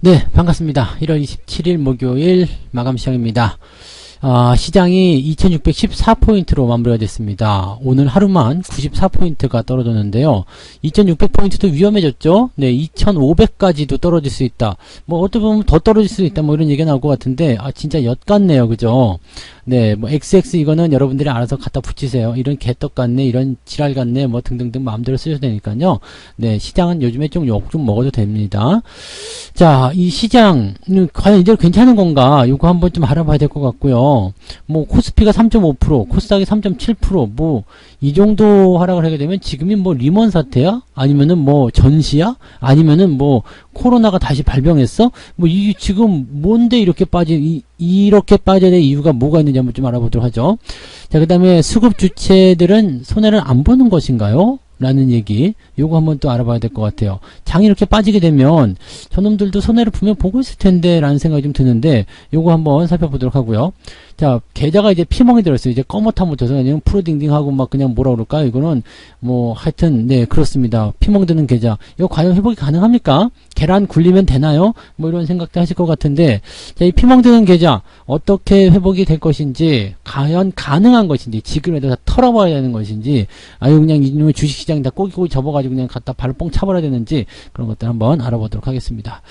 네, 반갑습니다. 1월 27일 목요일 마감 시장입니다. 시장이 2614포인트로 마무리가 됐습니다. 오늘 하루만 94포인트가 떨어졌는데요. 2600포인트도 위험해졌죠? 네, 2500까지도 떨어질 수 있다. 뭐, 어떻게 보면 더 떨어질 수 있다. 뭐, 이런 얘기가 나올 것 같은데, 진짜 엿 같네요. 그죠? 네, 뭐, XX 이거는 여러분들이 알아서 갖다 붙이세요. 이런 개떡 같네, 이런 지랄 같네, 뭐, 등등등 마음대로 쓰셔도 되니까요. 네, 시장은 요즘에 좀 욕 좀 먹어도 됩니다. 자, 이 시장, 과연 이대로 괜찮은 건가? 요거 한번 좀 알아봐야 될 것 같고요. 뭐, 코스피가 3.5%, 코스닥이 3.7%, 뭐, 이 정도 하락을 하게 되면 지금이 뭐, 리먼 사태야? 아니면은 뭐, 전시야? 아니면은 뭐, 코로나가 다시 발병했어? 뭐, 이 지금 뭔데 이렇게 이렇게 빠져야 될 이유가 뭐가 있는지 한번 좀 알아보도록 하죠. 자, 그 다음에 수급 주체들은 손해를 안 보는 것인가요? 라는 얘기, 요거 한번 또 알아봐야 될 것 같아요. 장이 이렇게 빠지게 되면 저놈들도 손해를 분명 보고 있을 텐데 라는 생각이 좀 드는데, 요거 한번 살펴보도록 하고요. 자, 계좌가 이제 피멍이 들었어요. 이제 꺼뭇하 못해서 그냥 프로딩딩하고 막 그냥 뭐라 그럴까요? 이거는 뭐 하여튼 네, 그렇습니다. 피멍 드는 계좌, 이거 과연 회복이 가능합니까? 계란 굴리면 되나요? 뭐 이런 생각도 하실 것 같은데, 자, 이 피멍 드는 계좌 어떻게 회복이 될 것인지, 과연 가능한 것인지, 지금에도 다 털어버려야 되는 것인지, 아유 그냥 이놈의 주식시장 다 꼬기꼬기 접어가지고 그냥 갖다 발을 뻥 차버려야 되는지, 그런 것들 한번 알아보도록 하겠습니다.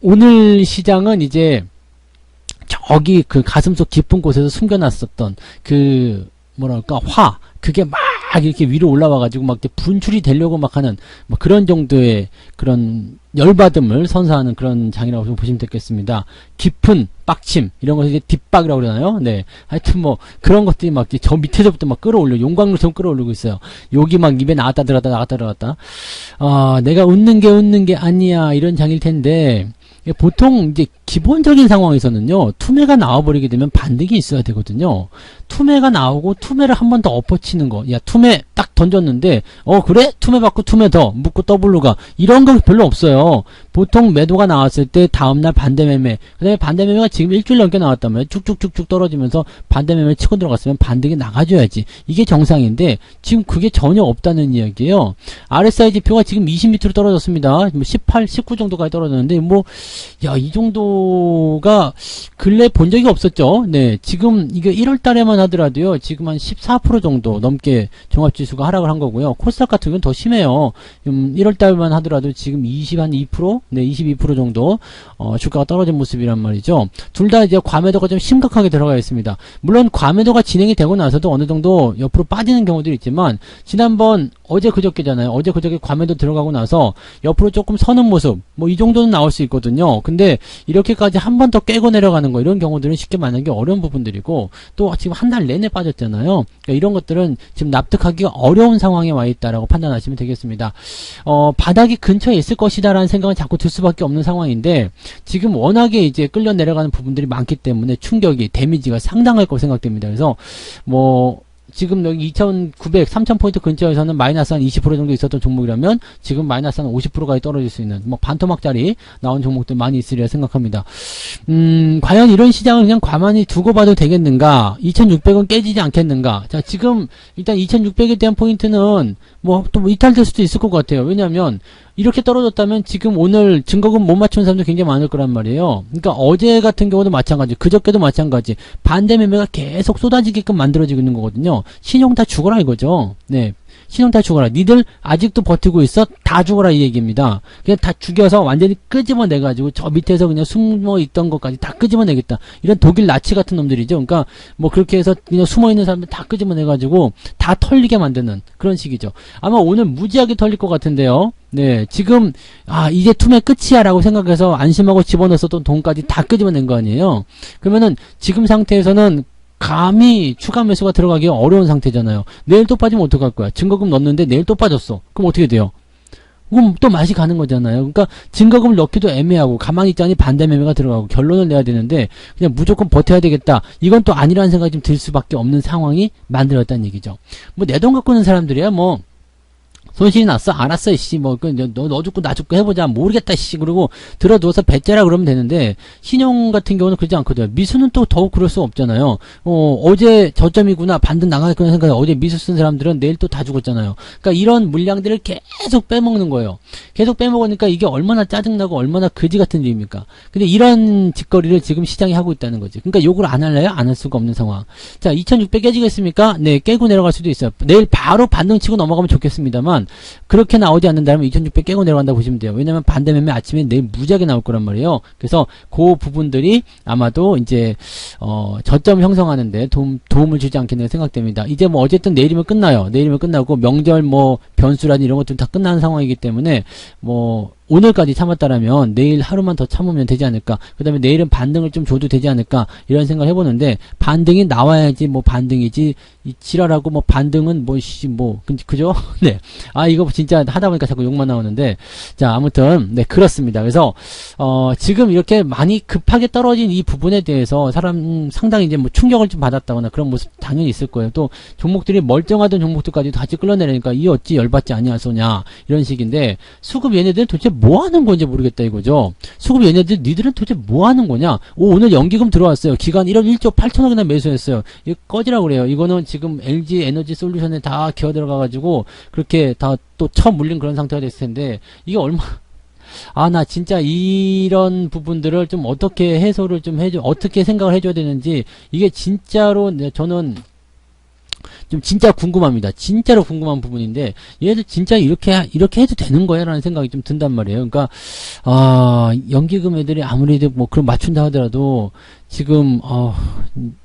오늘 시장은 이제 저기 그 가슴속 깊은 곳에서 숨겨놨었던 그 뭐랄까 그게 막 이렇게 위로 올라와가지고 막 분출이 되려고 막 하는 뭐 그런 정도의 그런 열받음을 선사하는 그런 장이라고 좀 보시면 되겠습니다. 깊은 빡침, 이런 것을 이제 뒷박이라고 그러나요? 네. 하여튼 뭐 그런 것들이 막 저 밑에서부터 막 끌어올려, 용광로처럼 끌어올리고 있어요. 여기 막 입에 나갔다 들어갔다. 내가 웃는 게 아니야, 이런 장일 텐데, 보통 이제 기본적인 상황에서는요, 투매가 나와버리게 되면 반등이 있어야 되거든요. 투매가 나오고 투매를 한 번 더 엎어치는 거. 야, 투매 딱 던졌는데, 그래? 투매 받고 투매 더 묶고 더블로 가. 이런 거 별로 없어요. 보통 매도가 나왔을 때 다음날 반대 매매, 그 다음에 반대 매매가 지금 일주일 넘게 나왔다면 쭉쭉쭉쭉 떨어지면서 반대 매매 치고 들어갔으면 반등이 나가줘야지. 이게 정상인데 지금 그게 전혀 없다는 이야기예요. RSI 지표가 지금 20m로 떨어졌습니다. 18, 19 정도까지 떨어졌는데 이 정도가 근래 본 적이 없었죠. 네, 지금 이게 1월 달에만 하더라도요, 지금 한 14% 정도 넘게 종합지수가 하락을 한 거고요. 코스닥 같은 경우는 더 심해요. 1월 달만 하더라도 지금 22%? 네, 22% 정도, 주가가 떨어진 모습이란 말이죠. 둘 다 이제 과매도가 좀 심각하게 들어가 있습니다. 물론 과매도가 진행이 되고 나서도 어느 정도 옆으로 빠지는 경우들이 있지만, 지난번 어제 그저께잖아요. 어제 그저께 과매도 들어가고 나서 옆으로 조금 서는 모습, 뭐 이 정도는 나올 수 있거든요. 근데 이렇게까지 한 번 더 깨고 내려가는 거, 이런 경우들은 쉽게 만나기 어려운 부분들이고, 또 지금 한 달 내내 빠졌잖아요. 그러니까 이런 것들은 지금 납득하기가 어려운 상황에 와 있다라고 판단하시면 되겠습니다. 바닥이 근처에 있을 것이다라는 생각은 자꾸 들 수밖에 없는 상황인데, 지금 워낙에 이제 끌려 내려가는 부분들이 많기 때문에 충격이, 데미지가 상당할 거라고 생각됩니다. 그래서 지금 여기 2,900, 3,000포인트 근처에서는 마이너스 한 20% 정도 있었던 종목이라면 지금 마이너스 한 50%까지 떨어질 수 있는 반토막짜리 나온 종목들 많이 있으리라 생각합니다. 과연 이런 시장을 그냥 가만히 두고 봐도 되겠는가? 2,600은 깨지지 않겠는가? 자, 지금 일단 2,600에 대한 포인트는 또 이탈될 수도 있을 것 같아요. 왜냐하면 이렇게 떨어졌다면 지금 오늘 증거금 못 맞춘 사람도 굉장히 많을 거란 말이에요. 그러니까 어제 같은 경우도 마찬가지, 그저께도 마찬가지, 반대 매매가 계속 쏟아지게끔 만들어지고 있는 거거든요. 신용 다 죽어라 이거죠. 네. 신용 다 죽어라. 니들 아직도 버티고 있어? 다 죽어라 이 얘기입니다. 그냥 다 죽여서 완전히 끄집어내가지고 저 밑에서 그냥 숨어있던 것까지 다 끄집어내겠다. 이런 독일 나치 같은 놈들이죠. 그러니까 그렇게 해서 그냥 숨어있는 사람들 다 끄집어내가지고 다 털리게 만드는 그런 식이죠. 아마 오늘 무지하게 털릴 것 같은데요. 네, 지금 이제 투매 끝이야 라고 생각해서 안심하고 집어넣었던 돈까지 다 끄집어낸 거 아니에요. 그러면은 지금 상태에서는 감히 추가 매수가 들어가기 어려운 상태잖아요. 내일 또 빠지면 어떡할 거야? 증거금 넣었는데 내일 또 빠졌어. 그럼 어떻게 돼요? 그럼 또 맛이 가는 거잖아요. 그러니까 증거금을 넣기도 애매하고, 가만히 있자니 반대 매매가 들어가고, 결론을 내야 되는데 그냥 무조건 버텨야 되겠다, 이건 또 아니라는 생각이 좀 들 수밖에 없는 상황이 만들어졌다는 얘기죠. 내 돈 갖고 있는 사람들이야 손실이 났어? 알았어, 씨. 뭐, 너 죽고 나 죽고 해보자. 모르겠다, 씨. 그리고 들어두어서 배째라 그러면 되는데, 신용 같은 경우는 그러지 않거든요. 미수는 또 더욱 그럴 수 없잖아요. 어제 저점이구나. 반등 나가겠구나 생각해. 어제 미수 쓴 사람들은 내일 또 다 죽었잖아요. 그러니까 이런 물량들을 계속 빼먹는 거예요. 계속 빼먹으니까 이게 얼마나 짜증나고 얼마나 거지 같은 일입니까? 근데 이런 짓거리를 지금 시장이 하고 있다는 거지. 그러니까 요걸 안 할래요? 안 할 수가 없는 상황. 자, 2600 깨지겠습니까? 네, 깨고 내려갈 수도 있어요. 내일 바로 반등 치고 넘어가면 좋겠습니다만, 그렇게 나오지 않는다면 2600 깨고 내려간다고 보시면 돼요. 왜냐면 반대 매매 아침에 내일 무지하게 나올 거란 말이에요. 그래서 그 부분들이 아마도 이제 저점 형성하는데 도움을 주지 않겠나 생각됩니다. 이제 뭐 어쨌든 내일이면 끝나요. 내일이면 끝나고 명절 뭐 변수라든지 이런 것들 다 끝나는 상황이기 때문에 뭐 오늘까지 참았다라면 내일 하루만 더 참으면 되지 않을까. 그 다음에 내일은 반등을 좀 줘도 되지 않을까. 이런 생각을 해보는데, 반등이 나와야지 뭐 반등이지, 이 지랄하고 뭐 반등은 그죠? 네. 아, 이거 진짜 하다 보니까 자꾸 욕만 나오는데, 자, 아무튼, 네, 그렇습니다. 그래서, 지금 이렇게 많이 급하게 떨어진 이 부분에 대해서 상당히 이제 뭐 충격을 좀 받았다거나 그런 모습 당연히 있을 거예요. 또 종목들이 멀쩡하던 종목들까지도 같이 끌어내려니까 이 어찌 열받지 아니하소냐. 이런 식인데, 수급 얘네들은 도대체 뭐 하는 건지 모르겠다 이거죠. 수급 얘네들 니들은 도대체 뭐 하는 거냐? 오늘 연기금 들어왔어요. 기간 1억 1조 8천억이나 매수했어요. 이거 꺼지라고 그래요. 이거는 지금 LG 에너지 솔루션에 다 기어 들어가가지고 그렇게 다 또 처물린 그런 상태가 됐을 텐데 이게 나 진짜 이런 부분들을 좀 어떻게 해소를 좀 어떻게 생각을 해줘야 되는지 이게 진짜로 저는 좀 진짜 궁금합니다. 진짜로 궁금한 부분인데 얘들 진짜 이렇게 해도 되는 거야? 라는 생각이 좀 든단 말이에요. 그러니까 연기금 애들이 아무리 뭐 그런 맞춘다 하더라도 지금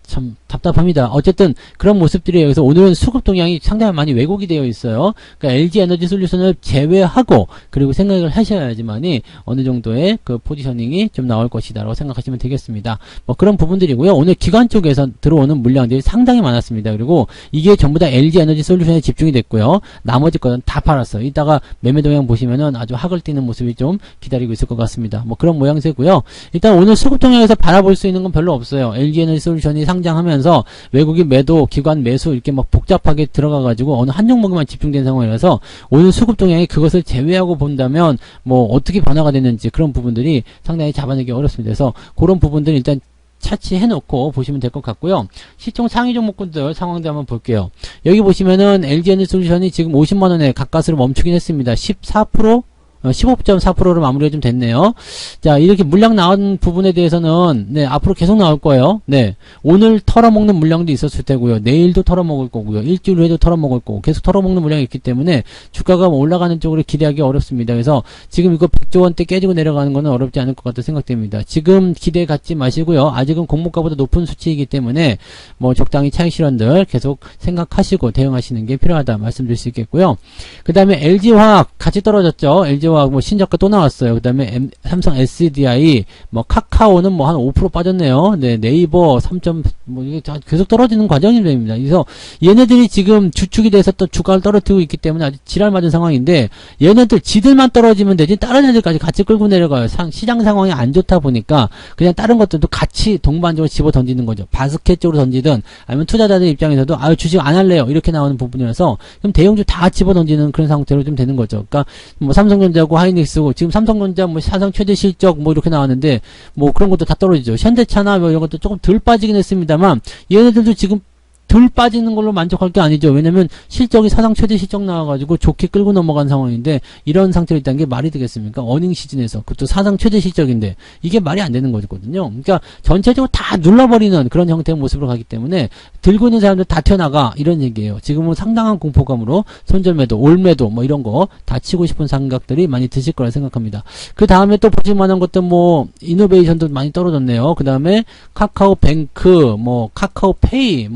참 답답합니다. 어쨌든 그런 모습들이에요. 그래서 오늘은 수급 동향이 상당히 많이 왜곡이 되어 있어요. 그러니까 LG 에너지 솔루션을 제외하고 그리고 생각을 하셔야지만이 어느 정도의 그 포지셔닝이 좀 나올 것이다라고 생각하시면 되겠습니다. 뭐 그런 부분들이고요. 오늘 기관 쪽에서 들어오는 물량들이 상당히 많았습니다. 그리고 이게 전부 다 LG 에너지 솔루션에 집중이 됐고요. 나머지 거는 다 팔았어요. 이따가 매매 동향 보시면은 아주 학을 띠는 모습이 좀 기다리고 있을 것 같습니다. 뭐 그런 모양새고요. 일단 오늘 수급 동향에서 바라볼 수 있는 건 별로 없어요. LG 에너지 솔루션이 상장하면서 외국인 매도, 기관 매수 이렇게 막 복잡하게 들어가가지고 어느 한 종목에만 집중된 상황이라서 오늘 수급 동향이 그것을 제외하고 본다면 뭐 어떻게 변화가 됐는지 그런 부분들이 상당히 잡아내기 어렵습니다. 그래서 그런 부분들 일단 차치해놓고 보시면 될 것 같고요. 시총 상위 종목군들 상황도 한번 볼게요. 여기 보시면은 LG에너지 솔루션이 지금 50만원에 가까스로 멈추긴 했습니다. 14%? 15.4%로 마무리가 좀 됐네요. 자, 이렇게 물량 나온 부분에 대해서는, 네, 앞으로 계속 나올 거예요. 네. 오늘 털어먹는 물량도 있었을 테고요. 내일도 털어먹을 거고요. 일주일 후에도 털어먹을 거고. 계속 털어먹는 물량이 있기 때문에 주가가 올라가는 쪽으로 기대하기 어렵습니다. 그래서 지금 이거 100조 원대 깨지고 내려가는 거는 어렵지 않을 것 같다 생각됩니다. 지금 기대 갖지 마시고요. 아직은 공모가보다 높은 수치이기 때문에 뭐 적당히 차익 실현들 계속 생각하시고 대응하시는 게 필요하다 말씀드릴 수 있겠고요. 그 다음에 LG화학 같이 떨어졌죠. LG화학 뭐 신저가 또 나왔어요. 그 다음에 삼성 SDI, 뭐 카카오는 뭐 한 5% 빠졌네요. 네, 네이버 3. 뭐 이게 계속 떨어지는 과정이 됩니다. 그래서 얘네들이 지금 주축이 돼서 또 주가를 떨어뜨리고 있기 때문에 아주 지랄 맞은 상황인데 얘네들 지들만 떨어지면 되지 다른 애들까지 같이 끌고 내려가요. 시장 상황이 안 좋다 보니까 그냥 다른 것들도 같이 동반적으로 집어 던지는 거죠. 바스켓 쪽으로 던지든 아니면 투자자들 입장에서도 주식 안 할래요. 이렇게 나오는 부분이라서 그럼 대형주 다 집어 던지는 그런 상태로 좀 되는 거죠. 그러니까 뭐 삼성전자 하이닉스고 지금 삼성전자 뭐 사상 최대 실적 뭐 이렇게 나왔는데 뭐 그런 것도 다 떨어지죠. 현대차나 뭐 이런 것도 조금 덜 빠지긴 했습니다만 얘네들도 지금 덜 빠지는 걸로 만족할 게 아니죠. 왜냐면 실적이 사상 최대 실적 나와가지고 좋게 끌고 넘어간 상황인데 이런 상태로 있다는 게 말이 되겠습니까? 어닝 시즌에서 그것도 사상 최대 실적인데 이게 말이 안 되는 거거든요. 그러니까 전체적으로 다 눌러버리는 그런 형태의 모습으로 가기 때문에 들고 있는 사람들 다 튀어나가 이런 얘기예요. 지금은 상당한 공포감으로 손절매도, 올매도 뭐 이런 거 다 치고 싶은 생각들이 많이 드실 거라 생각합니다. 그 다음에 또 보실 만한 것도 뭐 이노베이션도 많이 떨어졌네요. 그 다음에 카카오뱅크, 뭐 카카오페이,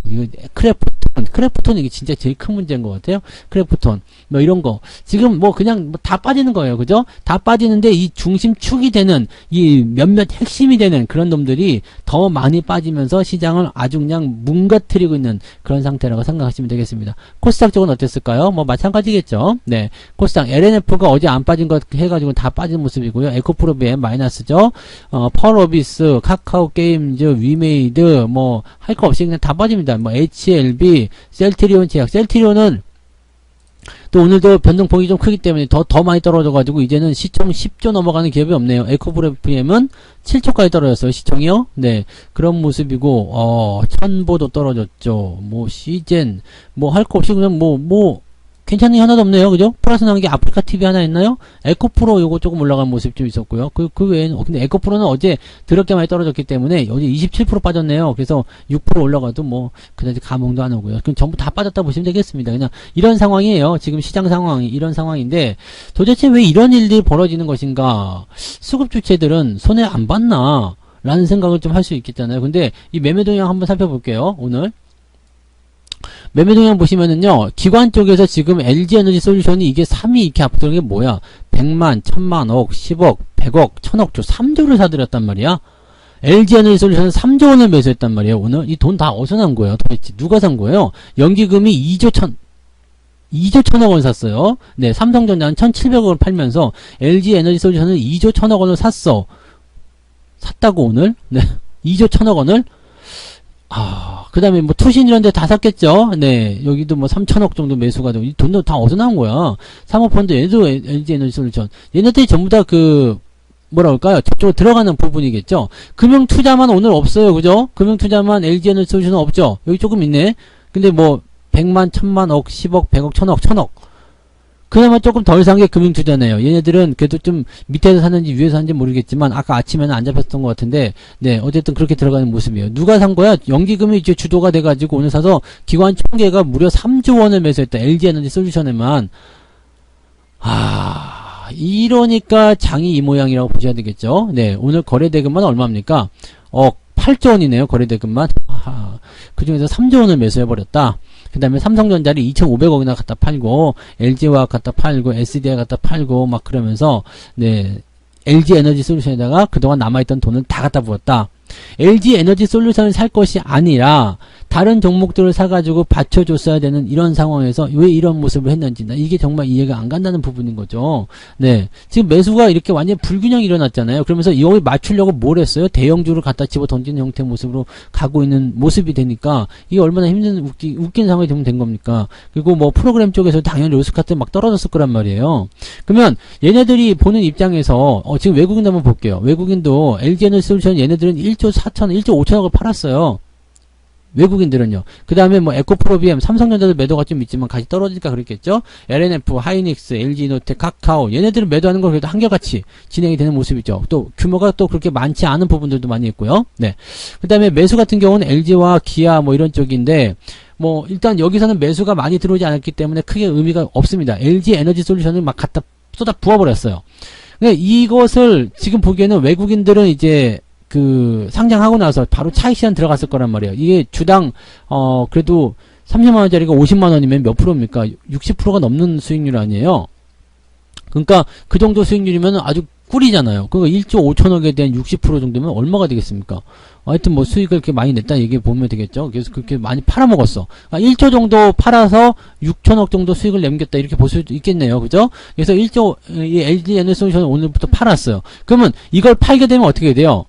이거, 크래프톤 이게 진짜 제일 큰 문제인 것 같아요. 크래프톤, 뭐 이런 거. 지금 뭐 그냥 다 빠지는 거예요. 그죠? 다 빠지는데 이 중심축이 되는, 이 몇몇 핵심이 되는 그런 놈들이 더 많이 빠지면서 시장을 아주 그냥 뭉가뜨리고 있는 그런 상태라고 생각하시면 되겠습니다. 코스닥 쪽은 어땠을까요? 뭐 마찬가지겠죠? 네. 코스닥, LNF가 어제 안 빠진 것 해가지고 다 빠진 모습이고요. 에코프로비엠 마이너스죠? 펄어비스, 카카오게임즈, 위메이드, 뭐, 할 거 없이 그냥 다 빠집니다. 뭐 HLB, 셀트리온 제약, 셀트리온은 또 오늘도 변동폭이 좀 크기 때문에 더 많이 떨어져가지고 이제는 시총 10조 넘어가는 기업이 없네요. 에코프로비엠은 7초까지 떨어졌어요. 시총이요. 네. 그런 모습이고, 천보도 떨어졌죠. 뭐, 시젠, 뭐, 할 거 없이 그냥 괜찮은 게 하나도 없네요. 그죠? 플러스 나온 게 아프리카 TV 하나 있나요? 에코프로 요거 조금 올라간 모습 좀 있었고요. 그 외에는, 근데 에코프로는 어제 더럽게 많이 떨어졌기 때문에 어제 27% 빠졌네요. 그래서 6% 올라가도 뭐, 그다지 감흥도 안 오고요. 그럼 전부 다 빠졌다 보시면 되겠습니다. 그냥 이런 상황이에요. 지금 시장 상황이 이런 상황인데 도대체 왜 이런 일들이 벌어지는 것인가? 수급 주체들은 손해 안 봤나? 라는 생각을 좀 할 수 있겠잖아요. 근데 이 매매 동향 한번 살펴볼게요. 오늘. 매매 동향 보시면은요, 기관 쪽에서 지금 LG에너지 솔루션이 이게 3위 이렇게 앞서는 게 뭐야? 100만, 1000만, 억, 10억, 100억, 1000억 조 3조를 사들였단 말이야? LG에너지 솔루션은 3조 원을 매수했단 말이에요, 오늘. 이 돈 다 어디서 난 거예요? 도대체 누가 산 거예요? 연기금이 2조 1000억 원 샀어요. 네, 삼성전자는 1700억을 팔면서 LG에너지 솔루션은 2조 1000억 원을 샀다고 오늘? 네, 2조 1000억 원을? 그 다음에 뭐 투신 이런 데 다 샀겠죠? 네, 여기도 뭐 3천억 정도 매수가 되고, 이 돈도 다 어디서 나온 거야? 사모펀드, 얘도 LG 에너지 솔루션. 얘네들이 전부 다 뭐라 그럴까요? 저쪽으로 들어가는 부분이겠죠? 금융투자만 오늘 없어요. 그죠? 금융투자만 LG 에너지 솔루션은 없죠? 여기 조금 있네? 근데 뭐, 100만, 1000만, 억, 10억, 100억, 1000억. 그나마 조금 덜 산 게 금융투자네요. 얘네들은 그래도 좀 밑에서 샀는지 위에서 샀는지 모르겠지만 아까 아침에는 안 잡혔던 것 같은데 네 어쨌든 그렇게 들어가는 모습이에요. 누가 산 거야? 연기금이 이제 주도가 돼가지고 오늘 사서 기관 총계가 무려 3조 원을 매수했다. LG에너지 솔루션에만 이러니까 장이 이 모양이라고 보셔야 되겠죠. 네 오늘 거래대금만 얼마입니까? 8조 원이네요. 거래대금만. 그 중에서 3조 원을 매수해버렸다. 그 다음에 삼성전자를 2,500억이나 갖다 팔고, LG화학 갖다 팔고, SDI 갖다 팔고, 막 그러면서, 네, LG 에너지 솔루션에다가 그동안 남아있던 돈을 다 갖다 부었다. LG 에너지 솔루션을 살 것이 아니라, 다른 종목들을 사가지고 받쳐줬어야 되는 이런 상황에서 왜 이런 모습을 했는지, 나 이게 정말 이해가 안 간다는 부분인 거죠. 네. 지금 매수가 이렇게 완전 불균형이 일어났잖아요. 그러면서 여기 맞추려고 뭘 했어요? 대형주를 갖다 집어 던지는 형태의 모습으로 가고 있는 모습이 되니까, 이게 얼마나 힘든, 웃긴 상황이 된 겁니까? 그리고 뭐 프로그램 쪽에서 당연히 로스카트 막 떨어졌을 거란 말이에요. 그러면 얘네들이 보는 입장에서, 지금 외국인도 한번 볼게요. 외국인도 LG 에너지 솔루션 얘네들은 1조 5천억을 팔았어요. 외국인들은요. 그 다음에 뭐 에코프로비엠, 삼성전자도 매도가 좀 있지만 같이 떨어질까 그랬겠죠. LNF, 하이닉스, LG노텍, 카카오 얘네들은 매도하는 걸 그래도 한결같이 진행이 되는 모습이죠. 또 규모가 또 그렇게 많지 않은 부분들도 많이 있고요. 네. 그 다음에 매수 같은 경우는 LG와 기아 뭐 이런 쪽인데 뭐 일단 여기서는 매수가 많이 들어오지 않았기 때문에 크게 의미가 없습니다. LG 에너지 솔루션을 막 갖다 쏟아 부어버렸어요. 근데 이것을 지금 보기에는 외국인들은 이제 상장하고 나서 바로 차익 시장 들어갔을 거란 말이에요. 이게 주당, 그래도 30만원짜리가 50만원이면 몇 프로입니까? 60%가 넘는 수익률 아니에요? 그러니까 그 정도 수익률이면 아주 꿀이잖아요. 그러니까 1조 5천억에 대한 60% 정도면 얼마가 되겠습니까? 하여튼 뭐 수익을 이렇게 많이 냈다 얘기 보면 되겠죠. 그래서 그렇게 많이 팔아먹었어. 1조 정도 팔아서 6천억 정도 수익을 남겼다 이렇게 볼 수도 있겠네요. 그죠? 그래서 1조, 이 LG 에너지 솔루션을 오늘부터 팔았어요. 그러면 이걸 팔게 되면 어떻게 돼요?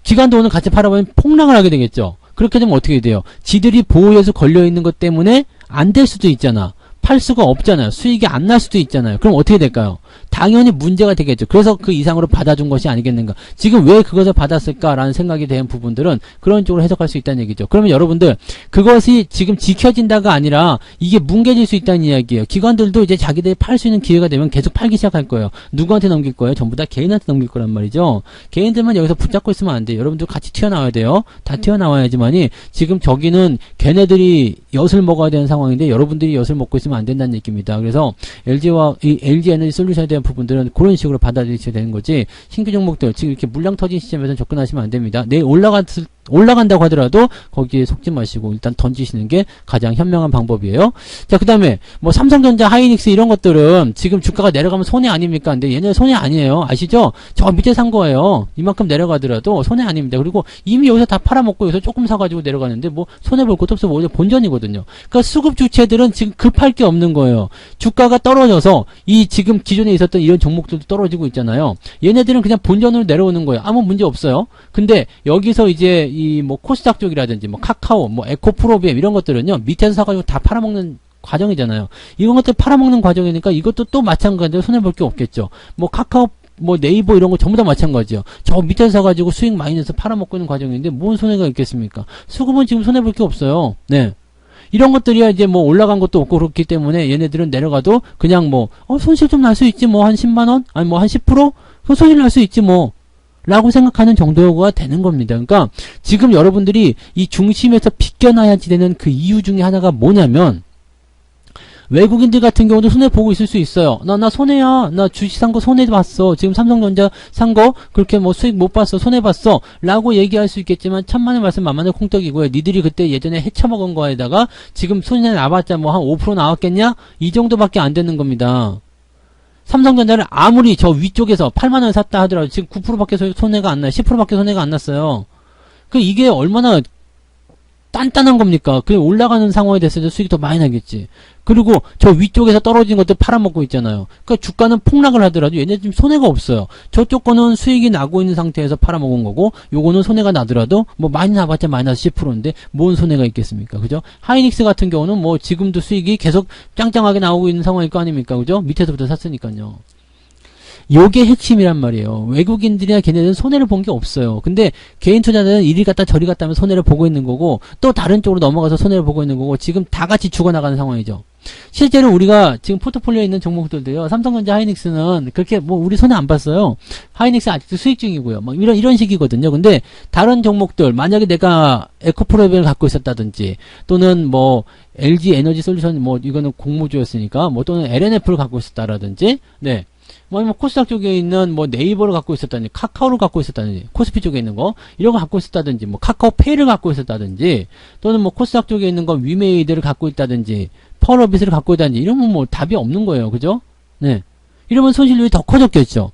기관도 오늘 같이 팔아보면 폭락을 하게 되겠죠. 그렇게 되면 어떻게 돼요? 지들이 보호에서 걸려있는 것 때문에 안 될 수도 있잖아. 팔 수가 없잖아요. 수익이 안 날 수도 있잖아요. 그럼 어떻게 될까요? 당연히 문제가 되겠죠. 그래서 그 이상으로 받아준 것이 아니겠는가. 지금 왜 그것을 받았을까라는 생각에 대한 부분들은 그런 쪽으로 해석할 수 있다는 얘기죠. 그러면 여러분들 그것이 지금 지켜진다가 아니라 이게 뭉개질 수 있다는 이야기예요. 기관들도 이제 자기들이 팔 수 있는 기회가 되면 계속 팔기 시작할 거예요. 누구한테 넘길 거예요? 전부 다 개인한테 넘길 거란 말이죠. 개인들만 여기서 붙잡고 있으면 안 돼요. 여러분들 같이 튀어나와야 돼요. 다 튀어나와야지만이 지금 저기는 걔네들이 엿을 먹어야 되는 상황인데 여러분들이 엿을 먹고 있으면 안 된다는 얘기입니다. 그래서 LG 에너지 솔루션에 대한 부분들은 그런 식으로 받아들이셔야 되는 거지, 신규 종목들 지금 이렇게 물량 터진 시점에서 접근하시면 안 됩니다. 내일 올라간다고 하더라도 거기에 속지 마시고 일단 던지시는 게 가장 현명한 방법이에요. 자, 그 다음에 뭐 삼성전자, 하이닉스 이런 것들은 지금 주가가 내려가면 손해 아닙니까? 근데 얘네 손해 아니에요. 아시죠? 저 밑에 산 거예요. 이만큼 내려가더라도 손해 아닙니다. 그리고 이미 여기서 다 팔아먹고 여기서 조금 사가지고 내려가는데 뭐 손해볼 것도 없어. 오히려 본전이거든요. 그러니까 수급 주체들은 지금 급할 게 없는 거예요. 주가가 떨어져서 이 지금 기존에 있었던 이런 종목들도 떨어지고 있잖아요. 얘네들은 그냥 본전으로 내려오는 거예요. 아무 문제 없어요. 근데 여기서 이제 이 뭐 코스닥 쪽이라든지 뭐 카카오, 뭐 에코프로비엠 이런 것들은요 밑에서 사가지고 다 팔아먹는 과정이잖아요. 이런 것들 팔아먹는 과정이니까 이것도 또 마찬가지로 손해볼 게 없겠죠. 뭐 카카오, 뭐 네이버 이런 거 전부 다 마찬가지요. 저 밑에서 사가지고 수익 많이 내서 팔아먹고 있는 과정인데 뭔 손해가 있겠습니까? 수급은 지금 손해볼 게 없어요. 네. 이런 것들이야 이제 뭐 올라간 것도 없고 그렇기 때문에 얘네들은 내려가도 그냥 뭐 손실 좀 날 수 있지 뭐 한 10만원? 아니 뭐 한 10%? 그 손실 날 수 있지 뭐 라고 생각하는 정도가 되는 겁니다. 그러니까 지금 여러분들이 이 중심에서 비껴나야지 되는 그 이유 중에 하나가 뭐냐면 외국인들 같은 경우도 손해보고 있을 수 있어요. 나 손해야. 나 주식 산 거 손해봤어. 지금 삼성전자 산 거 그렇게 뭐 수익 못 봤어. 손해봤어. 라고 얘기할 수 있겠지만 천만의 말씀 만만의 콩떡이고요. 니들이 그때 예전에 헤쳐먹은 거에다가 지금 손해 나봤자 뭐 한 5% 나왔겠냐? 이 정도밖에 안 되는 겁니다. 삼성전자를 아무리 저 위쪽에서 8만원 샀다 하더라도 지금 9%밖에 손해가 안 나요. 10%밖에 손해가 안 났어요. 이게 얼마나 단단한 겁니까? 그 올라가는 상황이 됐을 때 수익이 더 많이 나겠지. 그리고 저 위쪽에서 떨어진 것들 팔아먹고 있잖아요. 그러니까 주가는 폭락을 하더라도 얘네 지금 손해가 없어요. 저쪽 거는 수익이 나고 있는 상태에서 팔아먹은 거고 요거는 손해가 나더라도 뭐 많이 나봤자 마이너스 10%인데 뭔 손해가 있겠습니까? 그죠? 하이닉스 같은 경우는 뭐 지금도 수익이 계속 짱짱하게 나오고 있는 상황일 거 아닙니까? 그죠? 밑에서부터 샀으니까요. 요게 핵심이란 말이에요. 외국인들이나 걔네들은 손해를 본 게 없어요. 근데 개인 투자자는 이리 갔다 저리 갔다 하면 손해를 보고 있는 거고 또 다른 쪽으로 넘어가서 손해를 보고 있는 거고 지금 다 같이 죽어나가는 상황이죠. 실제로 우리가 지금 포트폴리오에 있는 종목들도요. 삼성전자 하이닉스는 그렇게 뭐 우리 손해 안 봤어요. 하이닉스 아직도 수익 중이고요. 막 이런 식이거든요. 근데 다른 종목들 만약에 내가 에코프로비를 갖고 있었다든지 또는 뭐 LG 에너지 솔루션 뭐 이거는 공모주였으니까 뭐 또는 LNF를 갖고 있었다라든지 네. 뭐 코스닥 쪽에 있는 뭐 네이버를 갖고 있었다든지 카카오를 갖고 있었다든지 코스피 쪽에 있는 거 이런 거 갖고 있었다든지 뭐 카카오페이를 갖고 있었다든지 또는 뭐 코스닥 쪽에 있는 거 위메이드를 갖고 있다든지 펄어빗을 갖고 있다든지 이러면 뭐 답이 없는 거예요. 그죠? 네. 이러면 손실률이 더 커졌겠죠.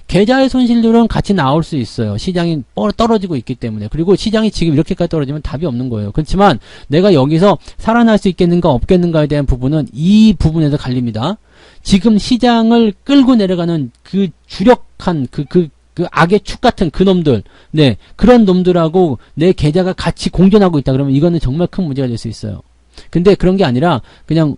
계좌의 손실률은 같이 나올 수 있어요. 시장이 떨어지고 있기 때문에. 그리고 시장이 지금 이렇게까지 떨어지면 답이 없는 거예요. 그렇지만 내가 여기서 살아날 수 있겠는가 없겠는가에 대한 부분은 이 부분에서 갈립니다. 지금 시장을 끌고 내려가는 그 주력한 그 악의 축 같은 그 놈들, 네, 그런 놈들하고 내 계좌가 같이 공존하고 있다 그러면 이거는 정말 큰 문제가 될 수 있어요. 근데 그런 게 아니라 그냥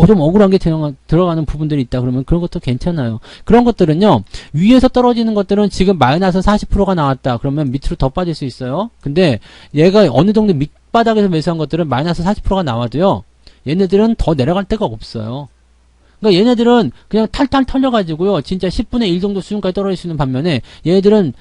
좀 억울한 게 들어가는 부분들이 있다 그러면 그런 것도 괜찮아요. 그런 것들은요, 위에서 떨어지는 것들은 지금 마이너스 40%가 나왔다 그러면 밑으로 더 빠질 수 있어요. 근데 얘가 어느 정도 밑바닥에서 매수한 것들은 마이너스 40%가 나와도요, 얘네들은 더 내려갈 데가 없어요. 그러니까 얘네들은 그냥 탈탈 털려가지고요, 진짜 10분의 1 정도 수준까지 떨어질 수 있는 반면에 얘네들은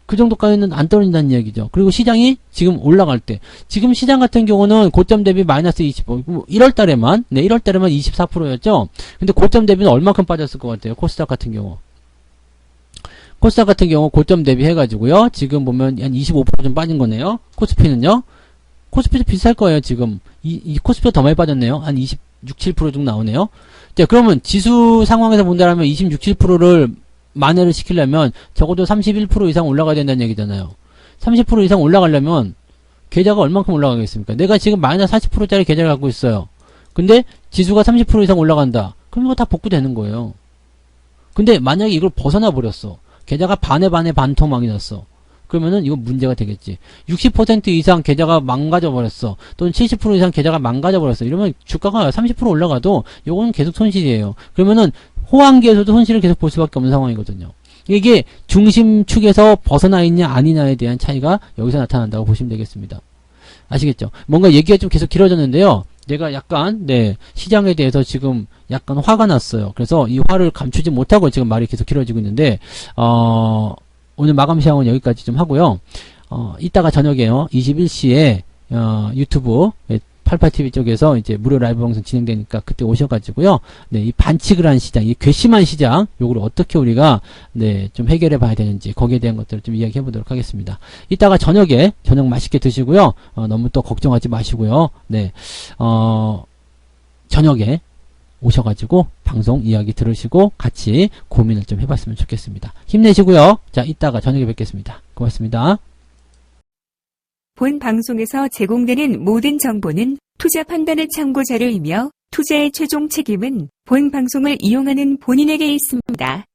그 정도까지는 안 떨어진다는 얘기죠. 그리고 시장이 지금 올라갈 때, 지금 시장 같은 경우는 고점 대비 마이너스 25, 1월 달에만, 네, 1월 달에만 24%였죠? 근데 고점 대비는 얼마큼 빠졌을 것 같아요? 코스닥 같은 경우. 코스닥 같은 경우 고점 대비 해가지고요, 지금 보면 한 25% 좀 빠진 거네요. 코스피는요? 코스피도 비쌀 거예요, 지금. 이 코스피가 더 많이 빠졌네요. 한 26, 7% 정도 나오네요. 자, 그러면 지수 상황에서 본다면 26, 7%를 만회를 시키려면 적어도 31% 이상 올라가야 된다는 얘기잖아요. 30% 이상 올라가려면 계좌가 얼만큼 올라가겠습니까? 내가 지금 마이너스 40%짜리 계좌를 갖고 있어요. 근데 지수가 30% 이상 올라간다. 그럼 이거 다 복구되는 거예요. 근데 만약에 이걸 벗어나 버렸어. 계좌가 반에 반토막이 났어. 그러면은 이거 문제가 되겠지. 60% 이상 계좌가 망가져 버렸어. 또는 70% 이상 계좌가 망가져 버렸어. 이러면 주가가 30% 올라가도 요거는 계속 손실이에요. 그러면은 호황기에서도 손실을 계속 볼 수밖에 없는 상황이거든요. 이게 중심축에서 벗어나 있냐 아니냐에 대한 차이가 여기서 나타난다고 보시면 되겠습니다. 아시겠죠? 뭔가 얘기가 좀 계속 길어졌는데요. 내가 약간 시장에 대해서 지금 약간 화가 났어요. 그래서 이 화를 감추지 못하고 지금 말이 계속 길어지고 있는데 오늘 마감 시간은 여기까지 좀 하고요. 이따가 저녁에요. 21시에 유튜브 88TV 쪽에서 이제 무료 라이브 방송 진행되니까 그때 오셔가지고요. 네, 이 반칙을 한 시장, 이 괘씸한 시장, 요거를 어떻게 우리가 좀 해결해 봐야 되는지 거기에 대한 것들을 좀 이야기해 보도록 하겠습니다. 이따가 저녁에 저녁 맛있게 드시고요. 너무 또 걱정하지 마시고요. 네, 저녁에 오셔가지고 방송 이야기 들으시고 같이 고민을 좀 해봤으면 좋겠습니다. 힘내시고요. 자, 이따가 저녁에 뵙겠습니다. 고맙습니다. 본 방송에서 제공되는 모든 정보는 투자 판단의 참고 자료이며 투자의 최종 책임은 본 방송을 이용하는 본인에게 있습니다.